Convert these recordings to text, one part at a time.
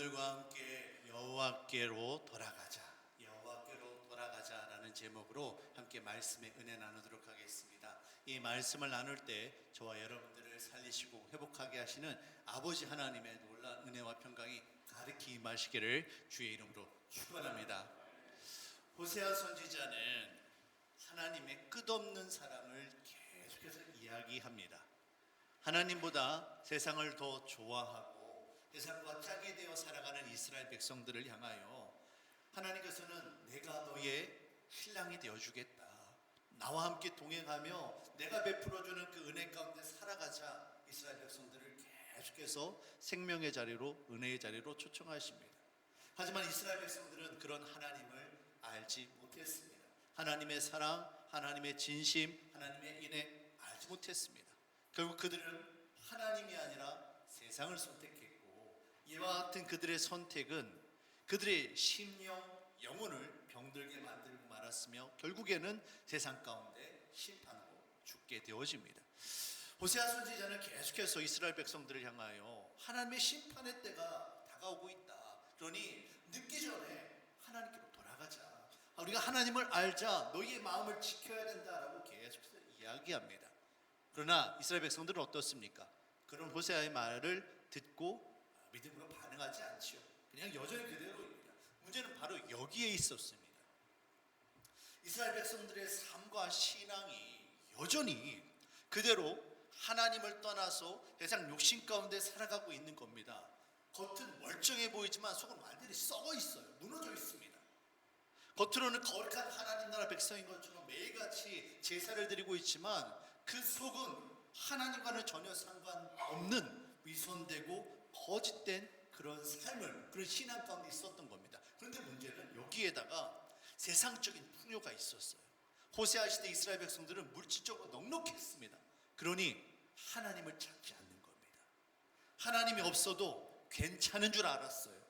여러분들과 함께 여호와께로 돌아가자라는 제목으로 함께 말씀의 은혜 나누도록 하겠습니다. 이 말씀을 나눌 때 저와 여러분들을 살리시고 회복하게 하시는 아버지 하나님의 놀라운 은혜와 평강이 가득히 임하시기를 주의 이름으로 축원합니다. 호세아 선지자는 하나님의 끝없는 사랑을 계속해서 이야기합니다. 하나님보다 세상을 더 좋아하고 세상과 짝이 되어 살아가는 이스라엘 백성들을 향하여 하나님께서는 내가 너의 신랑이 되어주겠다, 나와 함께 동행하며 내가 베풀어주는 그 은혜 가운데 살아가자, 이스라엘 백성들을 계속해서 생명의 자리로, 은혜의 자리로 초청하십니다. 하지만 이스라엘 백성들은 그런 하나님을 알지 못했습니다. 하나님의 사랑, 하나님의 진심, 하나님의 인애 알지 못했습니다. 결국 그들은 하나님이 아니라 세상을 선택했고, 이와 같은 그들의 선택은 그들의 심령, 영혼을 병들게 만들고 말았으며 결국에는 세상 가운데 심판으로 죽게 되어집니다. 호세아 선지자는 계속해서 이스라엘 백성들을 향하여 하나님의 심판의 때가 다가오고 있다, 그러니 늦기 전에 하나님께로 돌아가자, 우리가 하나님을 알자, 너희의 마음을 지켜야 된다라고 계속해서 이야기합니다. 그러나 이스라엘 백성들은 어떻습니까? 그런 호세아의 말을 듣고 믿음으로 반응하지 않지요. 그냥 여전히 그대로입니다. 문제는 바로 여기에 있었습니다. 이스라엘 백성들의 삶과 신앙이 여전히 그대로 하나님을 떠나서 세상 욕심 가운데 살아가고 있는 겁니다. 겉은 멀쩡해 보이지만 속은 완전히 썩어 있어요. 무너져 있습니다. 겉으로는 거룩한 하나님 나라 백성인 것처럼 매일같이 제사를 드리고 있지만 그 속은 하나님과는 전혀 상관없는 위선되고 거짓된 그런 삶을, 그런 신앙 가운데 있었던 겁니다. 그런데 문제는 여기에다가 세상적인 풍요가 있었어요. 호세아 시대 이스라엘 백성들은 물질적으로 넉넉했습니다. 그러니 하나님을 찾지 않는 겁니다. 하나님이 없어도 괜찮은 줄 알았어요.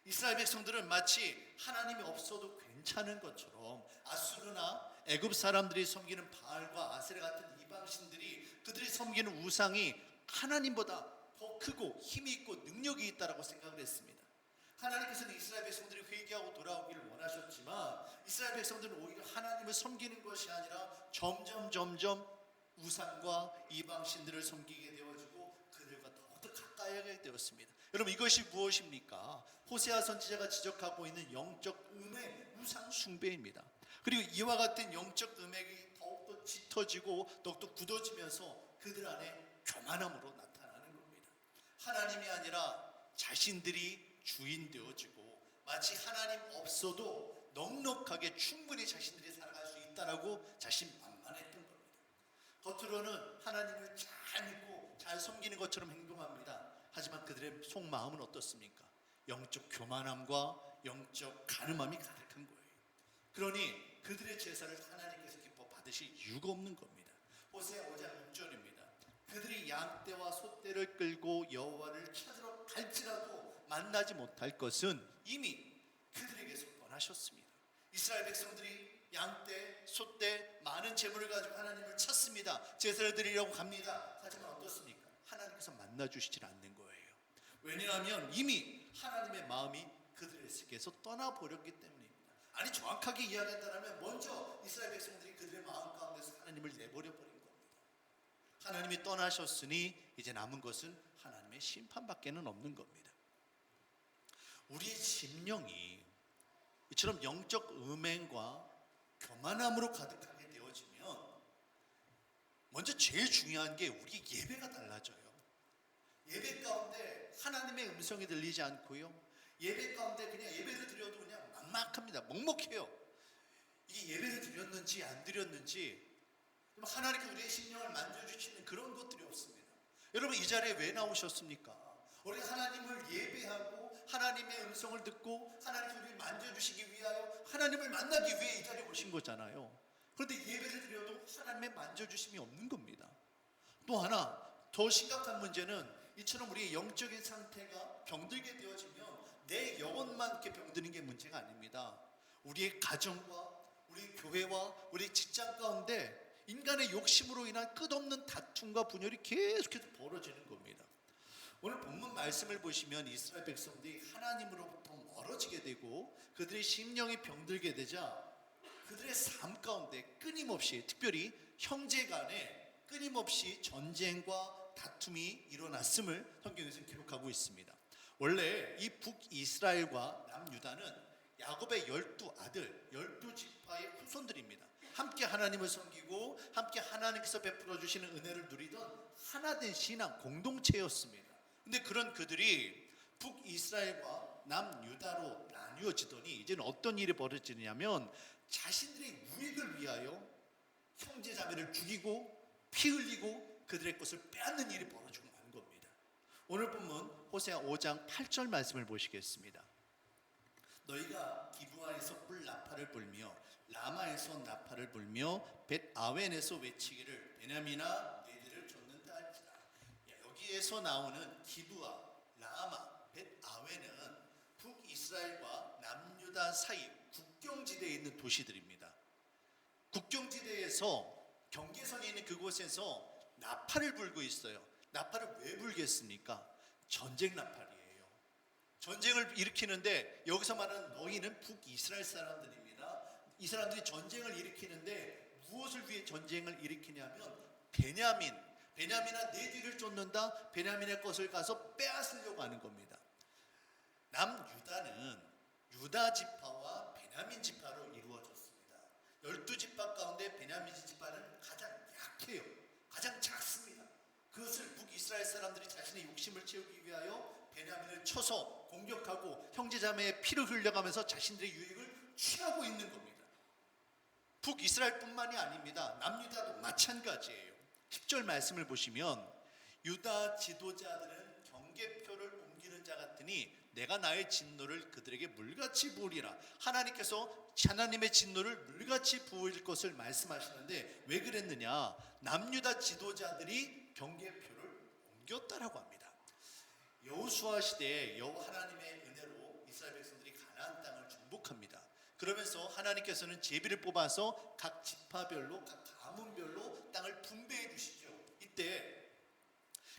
이스라엘 백성들은 마치 하나님이 없어도 괜찮은 것처럼 아수르나 애굽 사람들이 섬기는 바알과 아세라 같은 이방신들이, 그들이 섬기는 우상이 하나님보다 더 크고 힘이 있고 능력이 있다라고 생각을 했습니다. 하나님께서는 이스라엘 백성들이 회개하고 돌아오기를 원하셨지만 이스라엘 백성들은 오히려 하나님을 섬기는 것이 아니라 점점 우상과 이방신들을 섬기게 되어지고 그들과 더욱더 가까이 하게 되었습니다. 여러분, 이것이 무엇입니까? 호세아 선지자가 지적하고 있는 영적 음의 우상 숭배입니다. 그리고 이와 같은 영적 음액이 더욱더 짙어지고 더욱더 굳어지면서 그들 안에 교만함으로 나타나는 겁니다. 하나님이 아니라 자신들이 주인 되어지고 마치 하나님 없어도 넉넉하게 충분히 자신들이 살아갈 수 있다라고 자신만만했던 겁니다. 겉으로는 하나님을 잘 믿고 잘 섬기는 것처럼 행동합니다. 하지만 그들의 속마음은 어떻습니까? 영적 교만함과 영적 간음함이 가득한 거예요. 그러니 그들의 제사를 하나님께서 기뻐 받으실 이유가 없는 겁니다. 호세아 5장 6절입니다. 그들이 양떼와 소떼를 끌고 여호와를 찾으러 갈지라도 만나지 못할 것은 이미 그들에게서 떠나셨습니다. 이스라엘 백성들이 양떼, 소떼, 많은 재물을 가지고 하나님을 찾습니다. 제사를 드리려고 갑니다. 하지만 어떻습니까? 하나님께서 만나주시질 않는 거예요. 왜냐하면 이미 하나님의 마음이 그들에게서 떠나버렸기 때문입니다. 아니, 정확하게 이야기한다면 먼저 이스라엘 백성들이 그들의 마음 가운데서 하나님을 내버려 버린 겁니다. 하나님이 떠나셨으니 이제 남은 것은 하나님의 심판밖에는 없는 겁니다. 우리의 심령이 이처럼 영적 음행과 교만함으로 가득하게 되어지면 먼저 제일 중요한 게 우리 예배가 달라져요. 예배 가운데 하나님의 음성이 들리지 않고요, 예배 가운데 그냥 예배를 드려도 그냥 막막합니다. 먹먹해요. 이게 예배를 드렸는지 안 드렸는지, 하나님께 우리의 심령을 만져주시는 그런 것들이 없습니다. 여러분, 이 자리에 왜 나오셨습니까? 우리 하나님을 예배하고 하나님의 음성을 듣고 하나님께 우리를 만져주시기 위하여, 하나님을 만나기 위해 이 자리에 오신 거잖아요. 그런데 예배를 드려도 하나님의 만져주심이 없는 겁니다. 또 하나 더 심각한 문제는 이처럼 우리의 영적인 상태가 병들게 되어지면 내 영혼만 이렇게 병드는 게 문제가 아닙니다. 우리의 가정과 우리 교회와 우리 직장 가운데 인간의 욕심으로 인한 끝없는 다툼과 분열이 계속해서 벌어지는 겁니다. 오늘 본문 말씀을 보시면 이스라엘 백성들이 하나님으로부터 멀어지게 되고 그들의 심령이 병들게 되자 그들의 삶 가운데 끊임없이, 특별히 형제 간에 끊임없이 전쟁과 다툼이 일어났음을 성경에서 기록하고 있습니다. 원래 이 북이스라엘과 남유다는 야곱의 12아들, 12지파의 후손들입니다. 함께 하나님을 섬기고 함께 하나님께서 베풀어 주시는 은혜를 누리던 하나된 신앙 공동체였습니다. 근데 그런 그들이 북이스라엘과 남유다로 나뉘어지더니 이제는 어떤 일이 벌어지냐면 자신들의 유익을 위하여 형제자매를 죽이고 피 흘리고 그들의 것을 빼앗는 일이 벌어지고 만 겁니다. 오늘 본문 호세아 5장 8절 말씀을 보시겠습니다. 너희가 기브아에서 뿔 나팔을 불며 라마에서 나팔을 불며 벳아웬에서 외치기를 베냐민아 너희들을 쫓는다 할지라. 여기에서 나오는 기브아, 라마, 벳아웬은 북이스라엘과 남유다 사이 국경지대에 있는 도시들입니다. 국경지대에서 경계선이 있는 그곳에서 나팔을 불고 있어요. 나팔을 왜 불겠습니까? 전쟁 나팔이에요. 전쟁을 일으키는데 여기서 말하는 너희는 북이스라엘 사람들입니다. 이 사람들이 전쟁을 일으키는데 무엇을 위해 전쟁을 일으키냐면 베냐민아 내 뒤를 쫓는다. 베냐민의 것을 가서 빼앗으려고 하는 겁니다. 남유다는 유다 지파와 베냐민 지파로 이루어졌습니다. 12지파 가운데 베냐민 지파는 가장 약해요. 가장 작습니다. 그것을 북이스라엘 사람들이 자신의 욕심을 채우기 위하여 베냐민을 쳐서 공격하고 형제자매의 피를 흘려가면서 자신들의 유익을 취하고 있는 겁니다. 북이스라엘뿐만이 아닙니다. 남유다도 마찬가지예요. 10절 말씀을 보시면 유다 지도자들은 경계표를 옮기는 자 같으니 내가 나의 진노를 그들에게 물같이 부으리라. 하나님께서 하나님의 진노를 물같이 부을 것을 말씀하시는데 왜 그랬느냐? 남유다 지도자들이 경계표를 옮겼다라고 합니다. 여호수아 시대에 여호와 하나님의 은혜로 이스라엘 백성들이 가나안 땅을 정복합니다. 그러면서 하나님께서는 제비를 뽑아서 각 지파별로, 각 가문별로 땅을 분배해 주시죠. 이때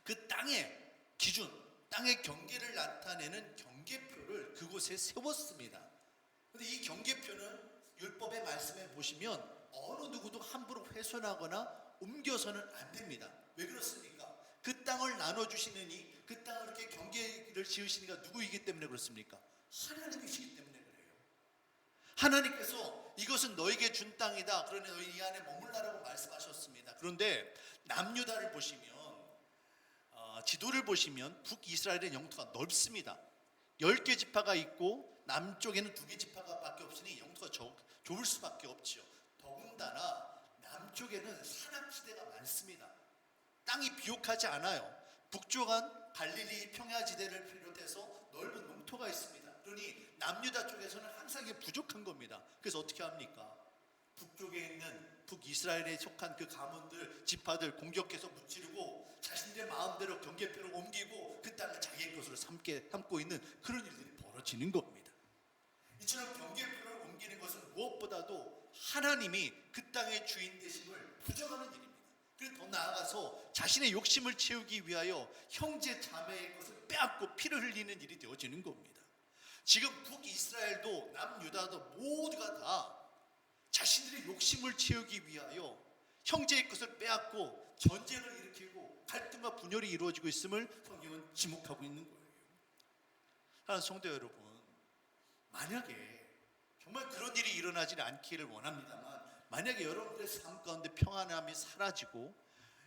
그 땅의 기준, 땅의 경계를 나타내는 경계표를 그곳에 세웠습니다. 그런데 이 경계표는 율법의 말씀에 보시면 어느 누구도 함부로 훼손하거나 옮겨서는 안 됩니다. 왜 그렇습니까? 그 땅을 나눠주시는 그 땅을 이렇게 경계를 지으시니까 누구이기 때문에 그렇습니까? 하나님이시기 때문에 그래요. 하나님께서 이것은 너에게 준 땅이다. 그러니 너희 이 안에 머물라라고 말씀하셨습니다. 그런데 남유다를 보시면 지도를 보시면 북이스라엘의 영토가 넓습니다. 10개 지파가 있고 남쪽에는 2개 지파가 밖에 없으니 영토가 좁을 수밖에 없죠. 더군다나 남쪽에는 산악지대가 많습니다. 땅이 비옥하지 않아요. 북쪽은 갈릴리 평야지대를 비롯해서 넓은 농토가 있습니다. 그러니 남유다 쪽에서는 항상 이게 부족한 겁니다. 그래서 어떻게 합니까? 북쪽에 있는 북이스라엘에 속한 그 가문들, 지파들 공격해서 무찌르고 자신들의 마음대로 경계표를 옮기고 그 땅을 자기의 것으로 삼고 있는 그런 일들이 벌어지는 겁니다. 이처럼 경계표를 옮기는 것은 무엇보다도 하나님이 그 땅의 주인 되심을 부정하는 일입니다. 그리고 더 나아가서 자신의 욕심을 채우기 위하여 형제 자매의 것을 빼앗고 피를 흘리는 일이 되어지는 겁니다. 지금 북이스라엘도 남유다도 모두가 다 자신들의 욕심을 채우기 위하여 형제의 것을 빼앗고 전쟁을 일으키고 갈등과 분열이 이루어지고 있음을 성경은 지목하고 있는 거예요. 사랑하는 성도 여러분, 만약에 정말 그런 일이 일어나지는 않기를 원합니다만 만약에 여러분들의 삶 가운데 평안함이 사라지고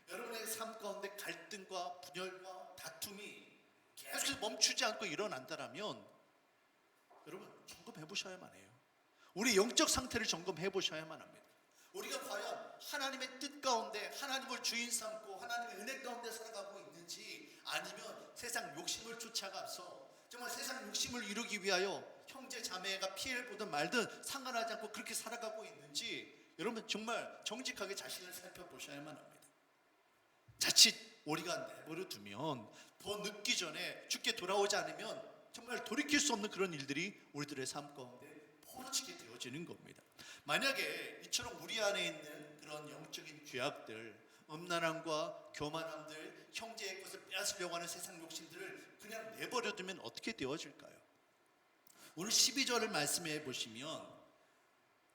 여러분의 삶 가운데 갈등과 분열과 다툼이 계속해서 멈추지 않고 일어난다면 여러분 점검해 보셔야만 해요. 우리 영적 상태를 점검해 보셔야만 합니다. 우리가 과연 하나님의 뜻 가운데 하나님을 주인 삼고 하나님의 은혜 가운데 살아가고 있는지 아니면 세상 욕심을 쫓아가서 정말 세상 욕심을 이루기 위하여 형제 자매가 피해를 보든 말든 상관하지 않고 그렇게 살아가고 있는지 여러분 정말 정직하게 자신을 살펴보셔야만 합니다. 자칫 우리가 내버려 두면 더 늦기 전에 주께 돌아오지 않으면 정말 돌이킬 수 없는 그런 일들이 우리들의 삶 가운데 벌어지게 되어지는 겁니다. 만약에 이처럼 우리 안에 있는 그런 영적인 죄악들, 음란함과 교만함들, 형제의 것을 빼앗으려고 하는 세상 욕심들을 그냥 내버려두면 어떻게 되어질까요? 오늘 12절을 말씀해 보시면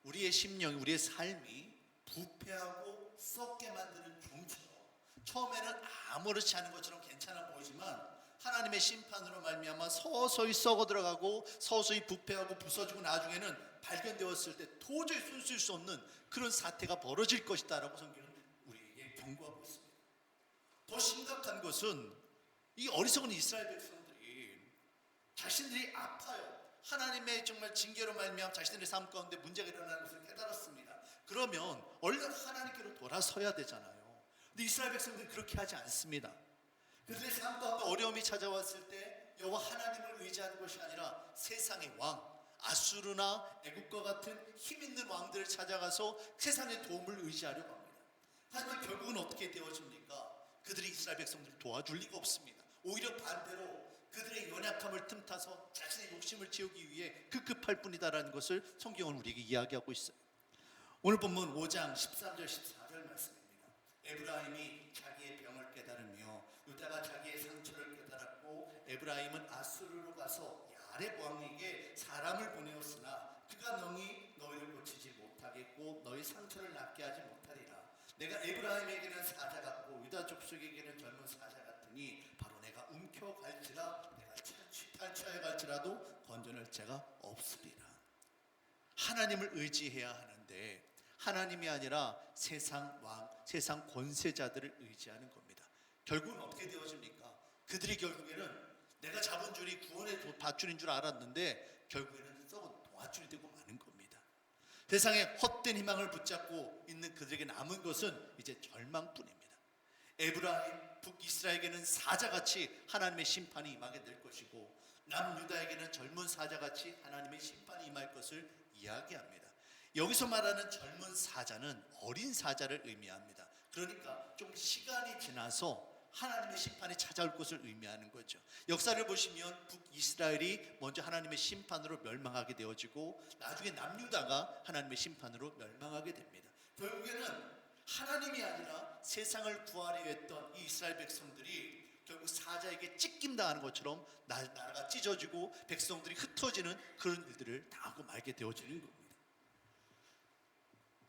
우리의 심령, 우리의 삶이 부패하고 썩게 만드는 종처럼 처음에는 아무렇지 않은 것처럼 괜찮아 보이지만 하나님의 심판으로 말미암아 서서히 썩어 들어가고 서서히 부패하고 부서지고 나중에는 발견되었을 때 도저히 손쓸 수 없는 그런 사태가 벌어질 것이다 라고 성경은 우리에게 경고하고 있습니다. 더 심각한 것은 이 어리석은 이스라엘 백성들이 자신들이 아파요. 하나님의 정말 징계로 말미암아 자신들의 삶 가운데 문제가 일어나는 것을 깨달았습니다. 그러면 얼른 하나님께로 돌아서야 되잖아요. 근데 이스라엘 백성들이 그렇게 하지 않습니다. 그들의 삶 가운데 어려움이 찾아왔을 때 여호와 하나님을 의지하는 것이 아니라 세상의 왕, 아수르나 애국과 같은 힘 있는 왕들을 찾아가서 세상의 도움을 의지하려고 합니다. 하지만 결국은 어떻게 되어집니까? 그들이 이스라엘 백성들을 도와줄 리가 없습니다. 오히려 반대로 그들의 연약함을 틈타서 자신의 욕심을 채우기 위해 급급할 뿐이다라는 것을 성경은 우리에게 이야기하고 있어요. 오늘 본문 5장 13절 14절 말씀입니다. 에브라임이 자기의 병을 깨달으며 유다가 자기의 상처를 깨달았고 에브라임은 아수르로 가서 야렙 왕에게 사람을 보내었으나 그가 능히 너희를 고치지 못하겠고 너희 상처를 낫게 하지 못하리라. 내가 에브라임에게는 사자 같고 유다 족속에게는 젊은 사자 같으니 바로 내가 움켜갈지라 내가 탈취해 갈지라도 건져낼 자가 없으리라. 하나님을 의지해야 하는데 하나님이 아니라 세상 왕, 세상 권세자들을 의지하는 겁니다. 결국은 어떻게 되어집니까? 그들이 결국에는 내가 잡은 줄이 구원의 밧줄인 줄 알았는데 결국에는 썩은 동아줄이 되고 마는 겁니다. 세상에 헛된 희망을 붙잡고 있는 그들에게 남은 것은 이제 절망뿐입니다. 에브라임, 북이스라엘에게는 사자같이 하나님의 심판이 임하게 될 것이고 남유다에게는 젊은 사자같이 하나님의 심판이 임할 것을 이야기합니다. 여기서 말하는 젊은 사자는 어린 사자를 의미합니다. 그러니까 좀 시간이 지나서 하나님의 심판이 찾아올 것을 의미하는 거죠. 역사를 보시면 북이스라엘이 먼저 하나님의 심판으로 멸망하게 되어지고 나중에 남유다가 하나님의 심판으로 멸망하게 됩니다. 결국에는 하나님이 아니라 세상을 구하려 했던 이 이스라엘 백성들이 결국 사자에게 찢김당하는 것처럼 나라가 찢어지고 백성들이 흩어지는 그런 일들을 당하고 말게 되어지는 겁니다.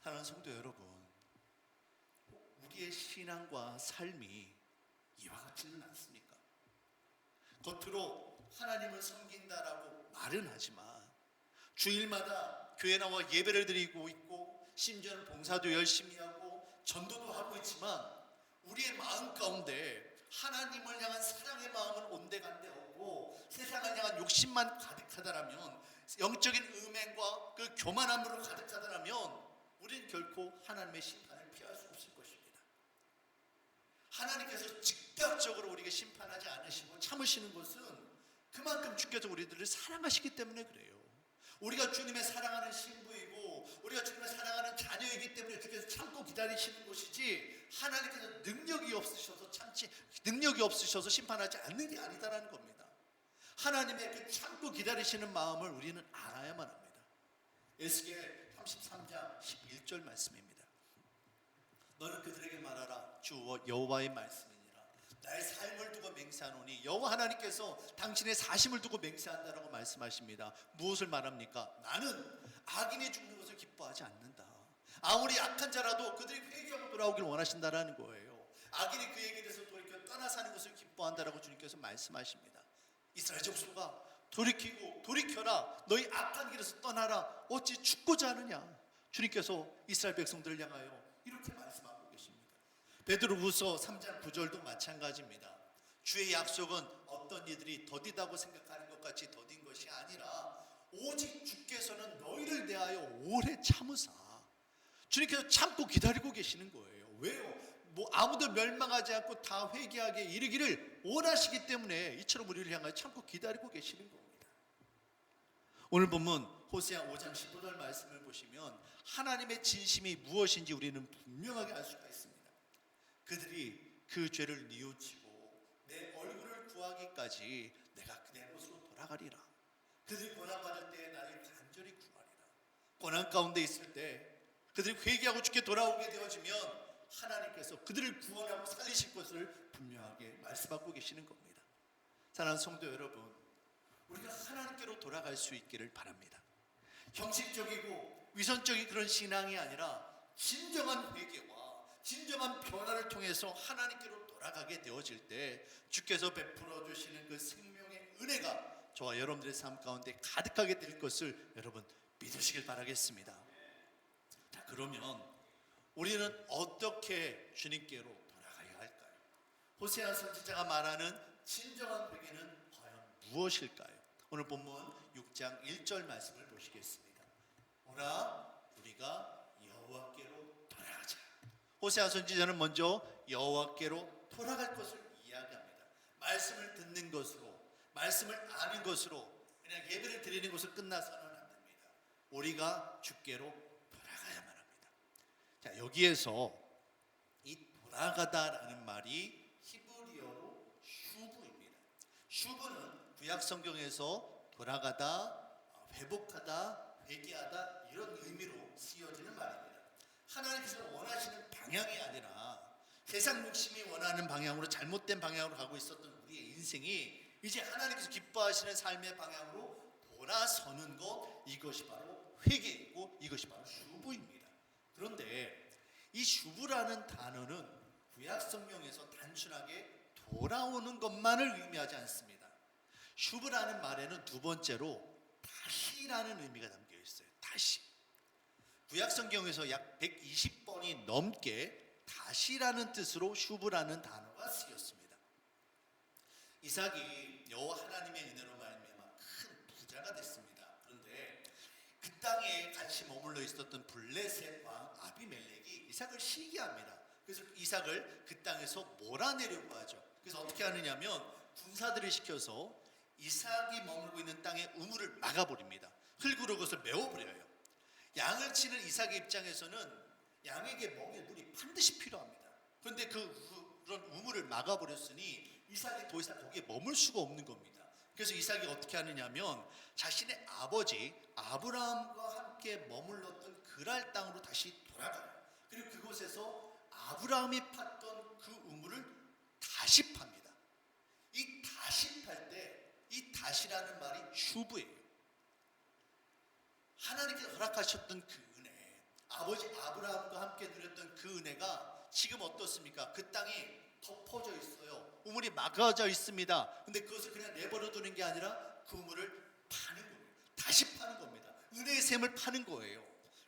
사랑하는 성도 여러분, 우리의 신앙과 삶이 이와 같지는 않습니까? 겉으로 하나님을 섬긴다라고 말은 하지만 주일마다 교회 나와 예배를 드리고 있고 심지어는 봉사도 열심히 하고 전도도 하고 있지만 우리의 마음 가운데 하나님을 향한 사랑의 마음은 온데간데 없고 세상을 향한 욕심만 가득하다라면 영적인 음행과 그 교만함으로 가득하다라면 우리는 결코 하나님의 심판을 피할 수 없을 것입니다. 하나님께서 즉각적으로 우리에게 심판하지 않으시고 참으시는 것은 그만큼 주께서 우리들을 사랑하시기 때문에 그래요. 우리가 주님의 사랑하는 신부이고 우리가 주님의 사랑하는 자녀이기 때문에 주께서 참고 기다리시는 것이지 하나님께서 능력이 없으셔서 심판하지 않는 게 아니다라는 겁니다. 하나님의 그 참고 기다리시는 마음을 우리는 알아야만 합니다. 에스겔 33장 11절 말씀입니다. 너는 그들에게 말하라. 주 여호와의 말씀이니라. 나의 삶을 두고 맹세하노니 여호와 하나님께서 당신의 사심을 두고 맹세한다라고 말씀하십니다. 무엇을 말합니까? 나는 악인이 죽는 것을 기뻐하지 않는다. 아무리 약한 자라도 그들이 회개하고 돌아오길 원하신다라는 거예요. 악인이 그에게 대해서 돌이켜 떠나 사는 것을 기뻐한다라고 주님께서 말씀하십니다. 이스라엘 족속아 돌이켜라. 너희 악한 길에서 떠나라. 어찌 죽고자 하느냐. 주님께서 이스라엘 백성들을 향하여 이렇게 말씀하고 계십니다. 베드로후서 3장 9절도 마찬가지입니다. 주의 약속은 어떤 이들이 더디다고 생각하는 것 같이 더딘 것이 아니라 오직 주께서는 너희를 대하여 오래 참으사. 주님께서 참고 기다리고 계시는 거예요. 왜요? 아무도 멸망하지 않고 다 회개하게 이르기를 원하시기 때문에 이처럼 우리를 향하여 참고 기다리고 계시는 겁니다. 오늘 본문 호세아 5장 15절 말씀을 보시면 하나님의 진심이 무엇인지 우리는 분명하게 알 수가 있습니다. 그들이 그 죄를 뉘우치고 내 얼굴을 구하기까지 내가 내 곳으로 돌아가리라. 그들이 고난받을 때 나를 간절히 구하리라. 고난 가운데 있을 때 그들이 회개하고 주께 돌아오게 되어지면 하나님께서 그들을 구원하고 살리실 것을 분명하게 말씀하고 계시는 겁니다. 사랑하는 성도 여러분, 우리가 하나님께로 돌아갈 수 있기를 바랍니다. 형식적이고 위선적인 그런 신앙이 아니라 진정한 회개와 진정한 변화를 통해서 하나님께로 돌아가게 되어질 때 주께서 베풀어 주시는 그 생명의 은혜가 저와 여러분들의 삶 가운데 가득하게 될 것을 여러분 믿으시길 바라겠습니다. 자, 그러면 우리는 어떻게 주님께로 돌아가야 할까요? 호세아 선지자가 말하는 진정한 회개는 과연 무엇일까요? 오늘 본문 6장 1절 말씀을 보시겠습니다. 오라 우리가 여호와께로 돌아가자. 호세아 선지자는 먼저 여호와께로 돌아갈 것을 이야기합니다. 말씀을 듣는 것으로, 말씀을 아는 것으로 그냥 예배를 드리는 것으로 끝나서는 안 됩니다. 우리가 주께로 돌아가야만 합니다. 자, 여기에서 이 돌아가다라는 말이 히브리어로 슈브입니다. 슈브는 구약 성경에서 돌아가다, 회복하다, 회개하다 이런 의미로 쓰여지는 말입니다. 하나님께서 원하시는 방향이 아니라 세상 욕심이 원하는 방향으로, 잘못된 방향으로 가고 있었던 우리의 인생이 이제 하나님께서 기뻐하시는 삶의 방향으로 돌아서는 것, 이것이 바로 회개이고 이것이 바로 슈브입니다. 그런데 이 슈브라는 단어는 구약 성경에서 단순하게 돌아오는 것만을 의미하지 않습니다. 슈브라는 말에는 두 번째로 다시라는 의미가 담겨 있어요. 다시. 구약 성경에서 약 120번이 넘게 다시라는 뜻으로 슈브라는 단어가 쓰였습니다. 이삭이 여호와 하나님의 은혜로 말미암아 큰 부자가 됐습니다. 그런데 그 땅에 같이 머물러 있었던 블레셋 왕 아비멜렉이 이삭을 시기합니다. 그래서 이삭을 그 땅에서 몰아내려고 하죠. 그래서 어떻게 하느냐면 군사들을 시켜서 이삭이 머물고 있는 땅의 우물을 막아버립니다. 흙으로 그것을 메워버려요. 양을 치는 이삭의 입장에서는 양에게 먹일 물이 반드시 필요합니다. 그런데 그런 우물을 막아버렸으니 이삭이 더 이상 거기에 머물 수가 없는 겁니다. 그래서 이삭이 어떻게 하느냐면 자신의 아버지 아브라함과 함께 머물렀던 그랄 땅으로 다시 돌아가요. 그리고 그곳에서 아브라함이 팠던 그 우물을 다시 팝니다. 이 다시 팔 때 이 다시라는 말이 슈브예요. 하나님께서 허락하셨던 그 은혜, 아버지 아브라함과 함께 누렸던 그 은혜가 지금 어떻습니까? 그 땅이 덮어져 있어요. 우물이 막아져 있습니다. 근데 그것을 그냥 내버려 두는 게 아니라 그 우물을 파는 거예요. 다시 파는 겁니다. 은혜의 샘을 파는 거예요.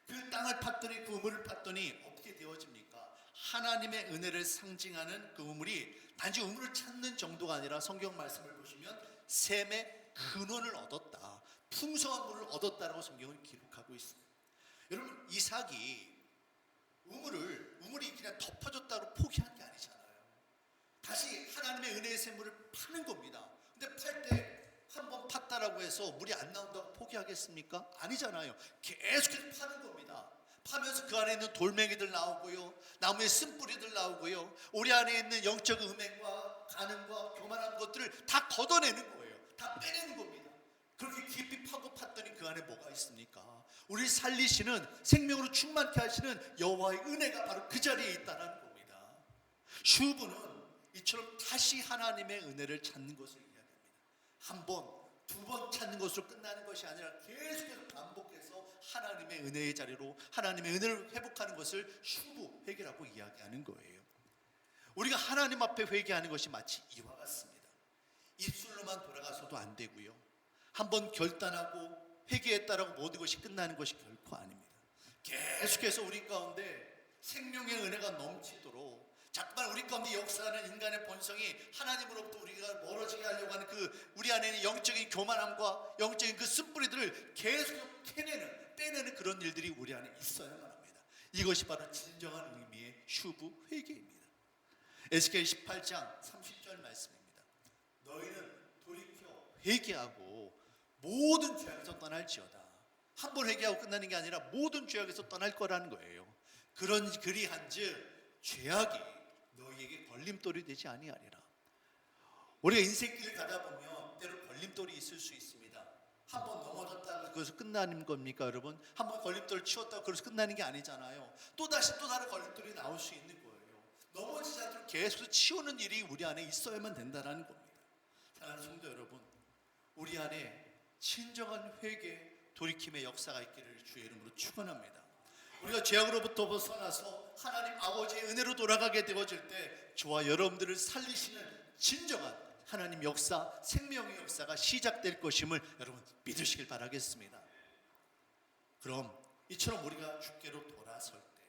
그 땅을 팠더니, 그 우물을 팠더니 어떻게 되어집니까? 하나님의 은혜를 상징하는 그 우물이 단지 우물을 찾는 정도가 아니라 성경 말씀을 보시면 샘의 근원을 얻었다, 풍성한 물을 얻었다라고 성경은 기록하고 있습니다. 여러분, 이삭이 우물이 그냥 덮어졌다고 포기한 게 아니잖아요. 다시 하나님의 은혜의 샘물을 파는 겁니다. 근데 팔 때 한 번 팠다라고 해서 물이 안 나온다고 포기하겠습니까? 아니잖아요. 계속해서 파는 겁니다. 파면서 그 안에 있는 돌멩이들 나오고요, 나무의 쓴뿌리들 나오고요, 우리 안에 있는 영적 음행과 가늠과 교만한 것들을 다 걷어내는 거예요. 다 빼내는 겁니다. 그렇게 깊이 파고 팠더니 그 안에 뭐가 있습니까? 우리를 살리시는, 생명으로 충만케 하시는 여호와의 은혜가 바로 그 자리에 있다는 겁니다. 슈브는 이처럼 다시 하나님의 은혜를 찾는 것을 이야기합니다. 한 번, 두 번 찾는 것으로 끝나는 것이 아니라 계속해서 반복해서 하나님의 은혜의 자리로 하나님의 은혜를 회복하는 것을 슈브, 회개라고 이야기하는 거예요. 우리가 하나님 앞에 회개하는 것이 마치 이와 같습니다. 입술로만 돌아가서도 안 되고요, 한번 결단하고 회개했다라고 모든 것이 끝나는 것이 결코 아닙니다. 계속해서 우리 가운데 생명의 은혜가 넘치도록 자꾸만 우리 가운데 역사하는 인간의 본성이 하나님으로부터 우리가 멀어지게 하려고 하는 그 우리 안에 있는 영적인 교만함과 영적인 그 쓴뿌리들을 계속 빼내는 그런 일들이 우리 안에 있어야만 합니다. 이것이 바로 진정한 의미의 슈브 회개입니다. 에스겔 18장 30절 말씀입니다. 너희는 돌이켜 회개하고 모든 죄악에서 떠날지어다. 한 번 회개하고 끝나는 게 아니라 모든 죄악에서 떠날 거라는 거예요. 그리한즉 죄악이 너희에게 걸림돌이 되지 아니하리라. 우리가 인생길을 가다 보면 때로 걸림돌이 있을 수 있습니다. 한 번 넘어졌다고 그것을 끝나는 겁니까, 여러분? 한 번 걸림돌을 치웠다고 그것을 끝나는 게 아니잖아요. 또다시 또 다른 걸림돌이 나올 수 있는 거예요. 넘어지지 않도록 계속 치우는 일이 우리 안에 있어야만 된다는 겁니다. 사랑하는 성도 여러분, 우리 안에 진정한 회개, 돌이킴의 역사가 있기를 주의 이름으로 축원합니다. 우리가 죄악으로부터 벗어나서 하나님 아버지의 은혜로 돌아가게 되어질 때 저와 여러분들을 살리시는 진정한 하나님 역사, 생명의 역사가 시작될 것임을 여러분 믿으시길 바라겠습니다. 그럼 이처럼 우리가 주께로 돌아설 때,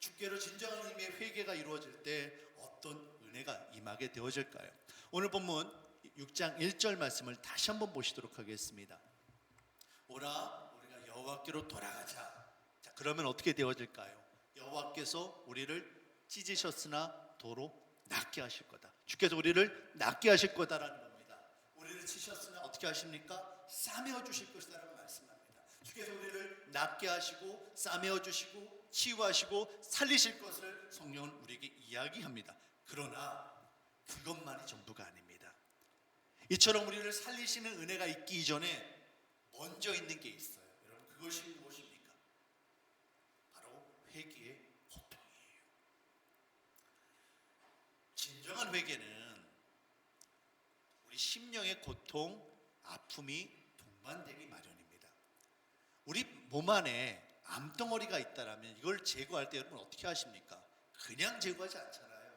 주께로 진정한 의미의 회개가 이루어질 때 어떤 은혜가 임하게 되어질까요? 오늘 본문 6장 1절 말씀을 다시 한번 보시도록 하겠습니다. 오라 우리가 여호와께로 돌아가자. 자, 그러면 어떻게 되어질까요? 여호와께서 우리를 찢으셨으나 도로 낫게 하실 거다. 주께서 우리를 낫게 하실 거다라는 겁니다. 우리를 치셨으나 어떻게 하십니까? 싸매어 주실 것이다라고 말씀합니다. 주께서 우리를 낫게 하시고 싸매어 주시고 치유하시고 살리실 것을 성경은 우리에게 이야기합니다. 그러나 그것만이 전부가 아닙니다. 이처럼 우리를 살리시는 은혜가 있기 이전에 먼저 있는 게 있어요. 여러분 그것이 무엇입니까? 바로 회개의 고통이에요. 진정한 회개는 우리 심령의 고통, 아픔이 동반되기 마련입니다. 우리 몸 안에 암덩어리가 있다라면 이걸 제거할 때 여러분 어떻게 하십니까? 그냥 제거하지 않잖아요.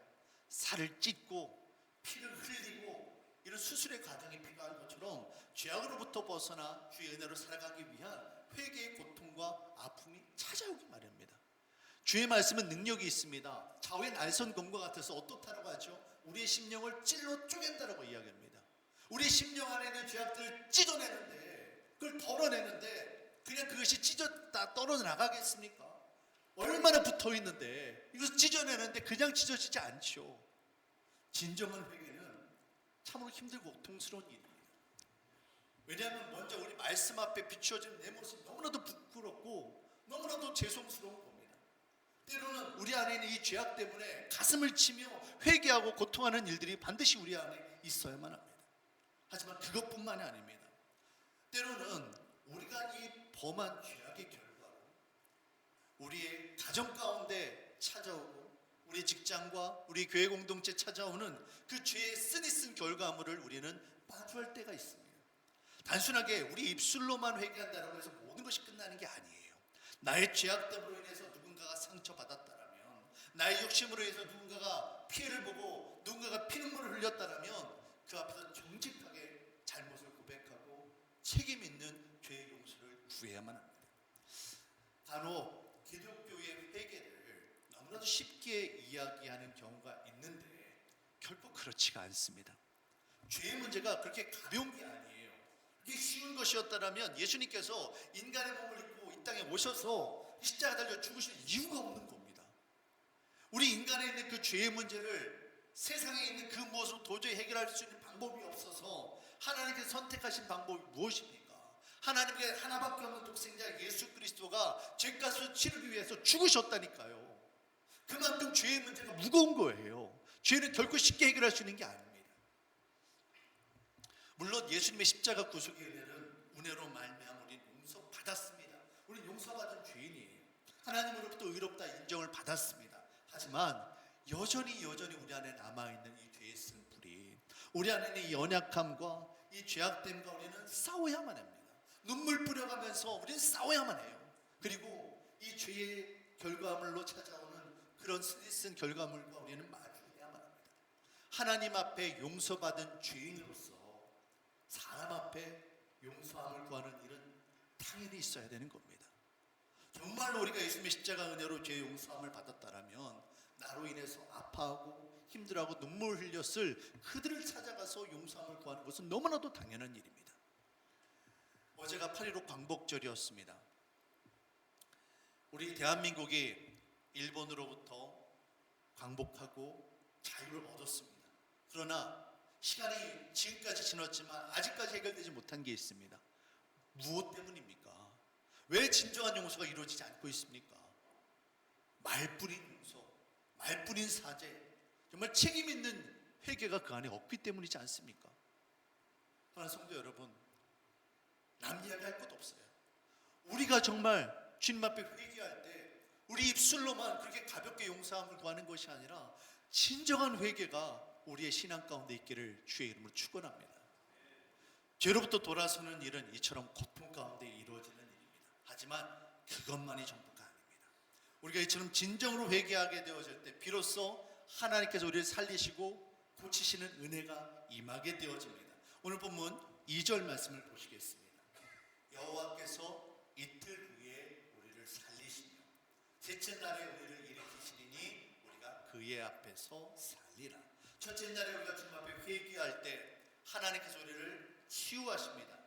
살을 찢고 피를 흘리고 이런 수술의 과정이 필요한 것처럼 죄악으로부터 벗어나 주의 은혜로 살아가기 위한 회개의 고통과 아픔이 찾아오기 마련입니다. 주의 말씀은 능력이 있습니다. 좌우의 날선 검과 같아서 어떻다라고 하죠? 우리의 심령을 찔러 쪼갠다라고 이야기합니다. 우리의 심령 안에 있는 죄악들을 찢어내는데, 그걸 덜어내는데 그냥 그것이 찢었다 떨어져 나가겠습니까? 얼마나 붙어 있는데 이것을 찢어내는데 그냥 찢어지지 않죠. 진정한 회개는 참으로 힘들고 고통스러운 일입니다. 왜냐하면 먼저 우리 말씀 앞에 비추어진 내 모습이 너무나도 부끄럽고 너무나도 죄송스러운 겁니다. 때로는 우리 안에 있는 이 죄악 때문에 가슴을 치며 회개하고 고통하는 일들이 반드시 우리 안에 있어야만 합니다. 하지만 그것뿐만이 아닙니다. 때로는 우리가 이 범한 죄악의 결과로 우리의 가정 가운데 찾아오고 우리 직장과 우리 교회 공동체 찾아오는 그 죄의 쓰디쓴 결과물을 우리는 마주할 때가 있습니다. 단순하게 우리 입술로만 회개한다고 해서 모든 것이 끝나는 게 아니에요. 나의 죄악됨으로 인해서 누군가가 상처받았다라면, 나의 욕심으로 인해서 누군가가 피해를 보고 누군가가 피눈물을 흘렸다라면 그 앞에서 정직하게 잘못을 고백하고 책임 있는 죄의 용서를 구해야만 합니다. 간혹 기독교의 회개를 너무나도 쉽게 이야기하는 경우가 있는데 결코 그렇지가 않습니다. 죄의 문제가 그렇게 가벼운 게 아니에요. 이게 쉬운 것이었다면 예수님께서 인간의 몸을 입고 이 땅에 오셔서 십자가 달려 죽으실 이유가 없는 겁니다. 우리 인간에 있는 그 죄의 문제를 세상에 있는 그 무엇으로 도저히 해결할 수 있는 방법이 없어서 하나님께서 선택하신 방법이 무엇입니까? 하나님께 하나밖에 없는 독생자 예수 그리스도가 죄값을 치르기 위해서 죽으셨다니까요. 그만큼 죄의 문제가 무거운 거예요. 죄는 결코 쉽게 해결할 수 있는 게 아닙니다. 물론 예수님의 십자가 구속의 은혜로 말미암아 우리는 용서받았습니다. 우리는 용서받은 죄인이에요. 하나님으로부터 의롭다 인정을 받았습니다. 하지만 여전히 우리 안에 남아있는 이 죄의 쓴뿌리, 우리 안에 있는 이 연약함과 이 죄악됨과 우리는 싸워야만 합니다. 눈물 뿌려가면서 우리는 싸워야만 해요. 그리고 이 죄의 결과물로 찾아오는 그런 쓰디쓴 결과물과 우리는 마주해야만 합니다. 하나님 앞에 용서받은 죄인으로서 사람 앞에 용서함을 구하는 일은 당연히 있어야 되는 겁니다. 정말로 우리가 예수님의 십자가 은혜로 죄 용서함을 받았다라면 나로 인해서 아파하고 힘들어하고 눈물 흘렸을 그들을 찾아가서 용서함을 구하는 것은 너무나도 당연한 일입니다. 어제가 8.15 광복절이었습니다. 우리 대한민국이 일본으로부터 광복하고 자유를 얻었습니다. 그러나 시간이 지금까지 지났지만 아직까지 해결되지 못한 게 있습니다. 무엇 때문입니까? 왜 진정한 용서가 이루어지지 않고 있습니까? 말뿐인 용서, 말뿐인 사죄, 정말 책임 있는 회개가 그 안에 없기 때문이지 않습니까? 사랑하는 성도 여러분, 남 이야기할 것도 없어요. 우리가 정말 주님 앞에 회개할 때 우리 입술로만 그렇게 가볍게 용서함을 구하는 것이 아니라 진정한 회개가 우리의 신앙 가운데 있기를 주의 이름으로 축원합니다. 죄로부터 돌아서는 일은 이처럼 고통 가운데 이루어지는 일입니다. 하지만 그것만이 전부가 아닙니다. 우리가 이처럼 진정으로 회개하게 되어질 때 비로소 하나님께서 우리를 살리시고 고치시는 은혜가 임하게 되어집니다. 오늘 본문 2절 말씀을 보시겠습니다. 여호와께서 이틀 후에 우리를 살리시며 셋째 날에 우리를 일으키시리니 우리가 그의 앞에서 살리라. 첫째 날에 우리가 주님 앞에 회개할 때 하나님께서 우리를 치유하십니다.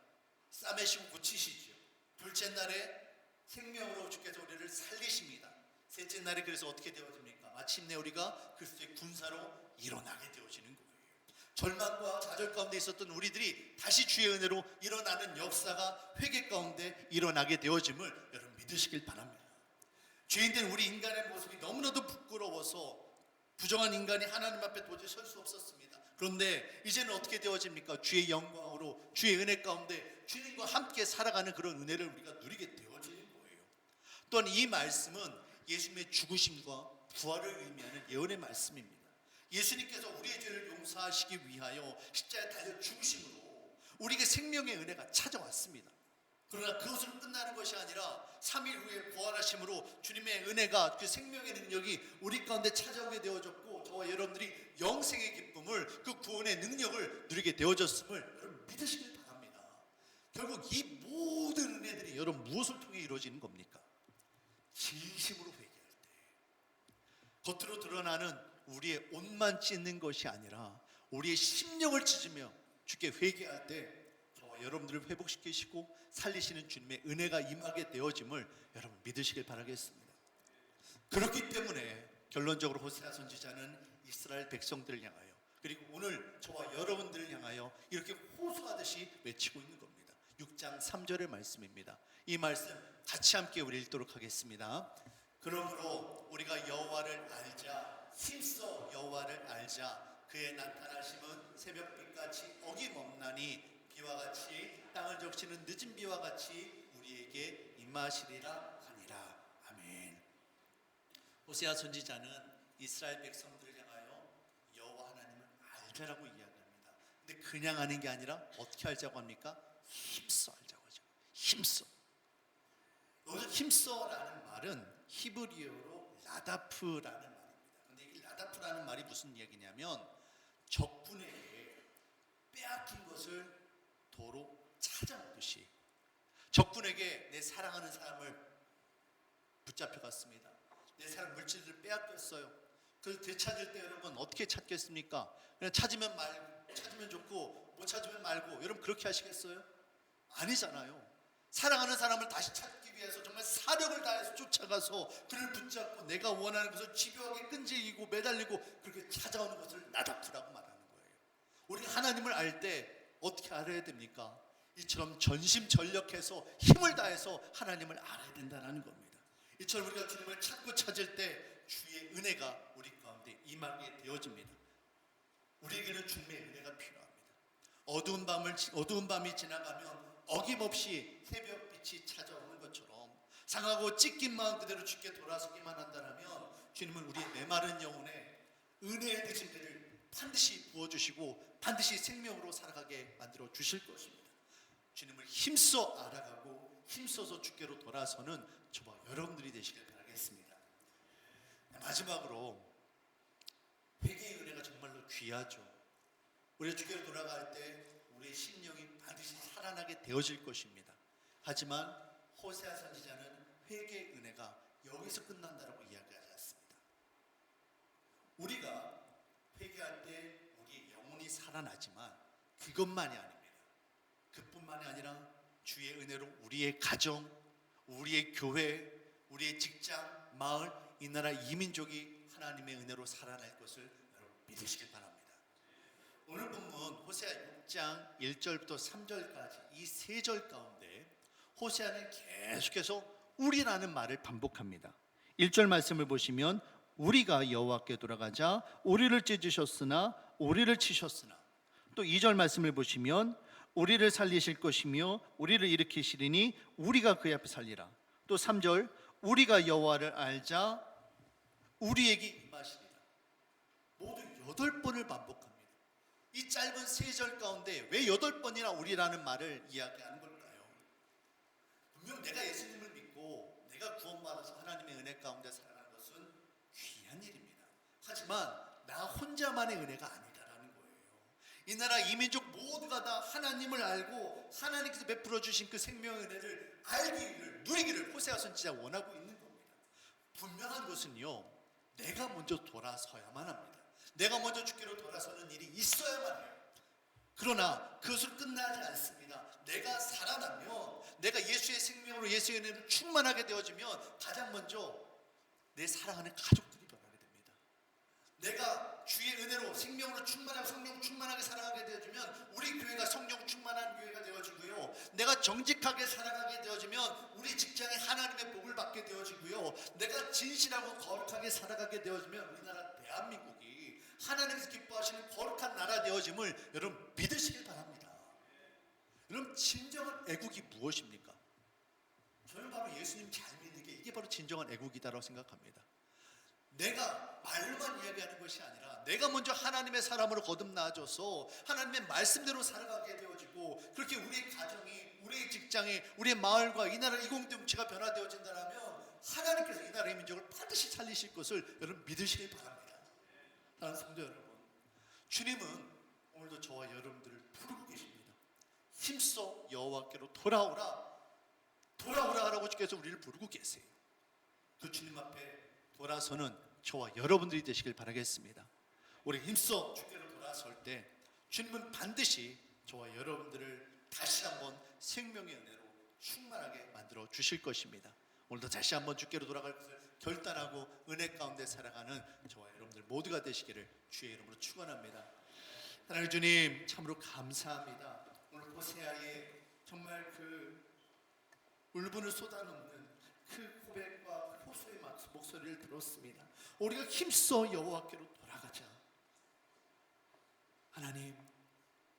싸매시고 고치시지요. 둘째 날에 생명으로 주께서 우리를 살리십니다. 셋째 날에 그래서 어떻게 되어집니까? 마침내 우리가 그리스도의 군사로 일어나게 되어지는 거예요. 절망과 좌절 가운데 있었던 우리들이 다시 주의 은혜로 일어나는 역사가 회개 가운데 일어나게 되어짐을 여러분 믿으시길 바랍니다. 죄인된 우리 인간의 모습이 너무나도 부끄러워서 부정한 인간이 하나님 앞에 도저히 설 수 없었습니다. 그런데 이제는 어떻게 되어집니까? 주의 영광으로 주의 은혜 가운데 주님과 함께 살아가는 그런 은혜를 우리가 누리게 되어지는 거예요. 또한 이 말씀은 예수님의 죽으심과 부활을 의미하는 예언의 말씀입니다. 예수님께서 우리의 죄를 용서하시기 위하여 십자가에 달려 죽으심으로 우리에게 생명의 은혜가 찾아왔습니다. 그러나 그것으로 끝나는 것이 아니라 3일 후에 부활하심으로 주님의 은혜가 그 생명의 능력이 우리 가운데 찾아오게 되어졌고 저와 여러분들이 영생의 기쁨을 그 구원의 능력을 누리게 되어졌음을 여러분 믿으시길 바랍니다. 결국 이 모든 은혜들이 여러분 무엇을 통해 이루어지는 겁니까? 진심으로 회개할 때 겉으로 드러나는 우리의 옷만 찢는 것이 아니라 우리의 심령을 찢으며 주께 회개할 때 저와 여러분들을 회복시키시고 살리시는 주님의 은혜가 임하게 되어짐을 여러분 믿으시길 바라겠습니다. 그렇기 때문에 결론적으로 호세아 선지자는 이스라엘 백성들을 향하여 그리고 오늘 저와 여러분들을 향하여 이렇게 호소하듯이 외치고 있는 겁니다. 6장 3절의 말씀입니다. 이 말씀 같이 함께 우리 읽도록 하겠습니다. 그러므로 우리가 여호와를 알자 힘써 여호와를 알자 그의 나타나심은 새벽빛같이 어김없나니 비와 같이 땅을 적시는 늦은 비와 같이 우리에게 임하시리라 하니라. 아멘. 호세아 선지자는 이스라엘 백성들을 향하여 여호와 하나님을 알자라고 이야기합니다. 근데 그냥 아는 게 아니라 어떻게 알자고 합니까? 힘써 알자고 하죠. 힘써. 여기서 힘써라는 말은 히브리어로 라다프라는 말입니다. 근데 이 라다프라는 말이 무슨 얘기냐면 적군에게 빼앗긴 것을 도로 찾아오듯이 적군에게 내 사랑하는 사람을 붙잡혀갔습니다. 내 사랑 물질을 빼앗겼어요. 그걸 되찾을 때 여러분 어떻게 찾겠습니까? 그냥 찾으면 좋고 못 찾으면 말고. 여러분 그렇게 하시겠어요? 아니잖아요. 사랑하는 사람을 다시 찾기 위해서 정말 사력을 다해서 쫓아가서 그를 붙잡고 내가 원하는 것을 집요하게 끈질기고 매달리고 그렇게 찾아오는 것을 나다프라고 말하는 거예요. 우리 하나님을 알 때 어떻게 알아야 됩니까? 이처럼 전심전력해서 힘을 다해서 하나님을 알아야 된다는 겁니다. 이처럼 우리가 주님을 찾고 찾을 때 주의 은혜가 우리 가운데 임하게 되어집니다. 우리에게는 주님의 은혜가 필요합니다. 어두운 밤이 지나가면 어김없이 새벽빛이 찾아오는 것처럼 상하고 찢긴 마음 그대로 주께 돌아서기만 한다면 주님은 우리의 메마른 영혼에 은혜의 대신들을 반드시 부어주시고 반드시 생명으로 살아가게 만들어 주실 것입니다. 주님을 힘써 알아가고 힘써서 주께로 돌아서는 저와 여러분들이 되시길 바라겠습니다. 마지막으로 회개의 은혜가 정말로 귀하죠. 우리가 주께로 돌아갈 때 우리의 심령이 반드시 살아나게 되어질 것입니다. 하지만 호세아 선지자는 회개의 은혜가 여기서 끝난다고 이야기하지 않습니다. 우리가 회개할 때 우리의 영혼이 살아나지만 그것만이 아닙니다. 그뿐만이 아니라 주의 은혜로 우리의 가정, 우리의 교회, 우리의 직장, 마을, 이 나라 이민족이 하나님의 은혜로 살아날 것을 여러분 믿으시길 바랍니다. 오늘 본문 호세아 6장 1절부터 3절까지 이 세 절 가운데 호세아는 계속해서 우리라는 말을 반복합니다. 1절 말씀을 보시면 우리가 여호와께 돌아가자 우리를 찢으셨으나 우리를 치셨으나, 또 2절 말씀을 보시면 우리를 살리실 것이며 우리를 일으키시리니 우리가 그의 앞에 살리라. 또 3절 우리가 여호와를 알자 우리에게 임하시리라. 모두 8번을 반복합니다. 이 짧은 3절 가운데 왜 8번이나 우리라는 말을 이야기하는 걸까요? 분명 내가 예수님을 믿고 내가 구원받아서 하나님의 은혜 가운데 살아가는 것은 귀한 일입니다. 하지만 나 혼자만의 은혜가 아니다라는 거예요. 이 나라 이민족 모두가 다 하나님을 알고 하나님께서 베풀어 주신 그 생명의 은혜를 알기를 누리기를 호세아 선지자가 원하고 있는 겁니다. 분명한 것은요, 내가 먼저 돌아서야만 합니다. 내가 먼저 주께로 돌아서는 일이 있어야만 해요. 그러나 그것으로 끝나지 않습니다. 내가 살아나면, 내가 예수의 생명으로 예수의 은혜를 충만하게 되어지면 가장 먼저 내 사랑하는 가족들이 변하게 됩니다. 내가 주의 은혜로 생명으로 충만하고 성령 충만하게 살아가게 되어지면 우리 교회가 성령 충만한 교회가 되어지고요. 내가 정직하게 살아가게 되어지면 우리 직장에 하나님의 복을 받게 되어지고요. 내가 진실하고 거룩하게 살아가게 되어지면 우리나라 대한민국이 하나님께서 기뻐하시는 거룩한 나라 되어짐을 여러분 믿으시길 바랍니다. 여러분 진정한 애국이 무엇입니까? 저는 바로 예수님 잘 믿는 게 이게 바로 진정한 애국이다라고 생각합니다. 내가 말로만 이야기하는 것이 아니라 내가 먼저 하나님의 사람으로 거듭나줘서 하나님의 말씀대로 살아가게 되어지고 그렇게 우리의 가정이, 우리의 직장이, 우리의 마을과 이 나라 이공동체가 변화되어진다면 하나님께서 이 나라의 민족을 반드시 살리실 것을 여러분 믿으시길 바랍니다. 다른 성도 여러분, 주님은 오늘도 저와 여러분들을 부르고 계십니다. 힘써 여호와께로 돌아오라, 돌아오라 하라고 주께서 우리를 부르고 계세요. 그 주님 앞에 돌아서는 저와 여러분들이 되시길 바라겠습니다. 우리 힘써 주께로 돌아설 때 주님은 반드시 저와 여러분들을 다시 한번 생명의 은혜로 충만하게 만들어 주실 것입니다. 오늘도 다시 한번 주께로 돌아갈 것을 결단하고 은혜 가운데 살아가는 저와 여러분들 모두가 되시기를 주의 이름으로 축원합니다. 하나님 주님 참으로 감사합니다. 오늘 호세아의 정말 그 울분을 쏟아놓는 그 고백과 호소의 목소리를 들었습니다. 우리가 힘써 여호와께로 돌아가자. 하나님,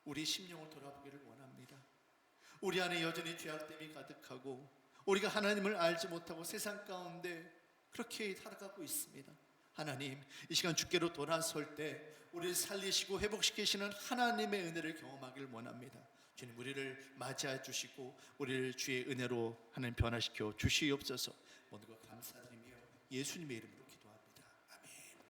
우리 심령을 돌아보기를 원합니다. 우리 안에 여전히 죄악됨이 가득하고 우리가 하나님을 알지 못하고 세상 가운데 그렇게 살아가고 있습니다. 하나님, 이 시간 주께로 돌아설 때 우리를 살리시고 회복시키시는 하나님의 은혜를 경험하길 원합니다. 주님, 우리를 맞이해 주시고 우리를 주의 은혜로 하나님 변화시켜 주시옵소서. 모든 것 감사드리며 예수님의 이름으로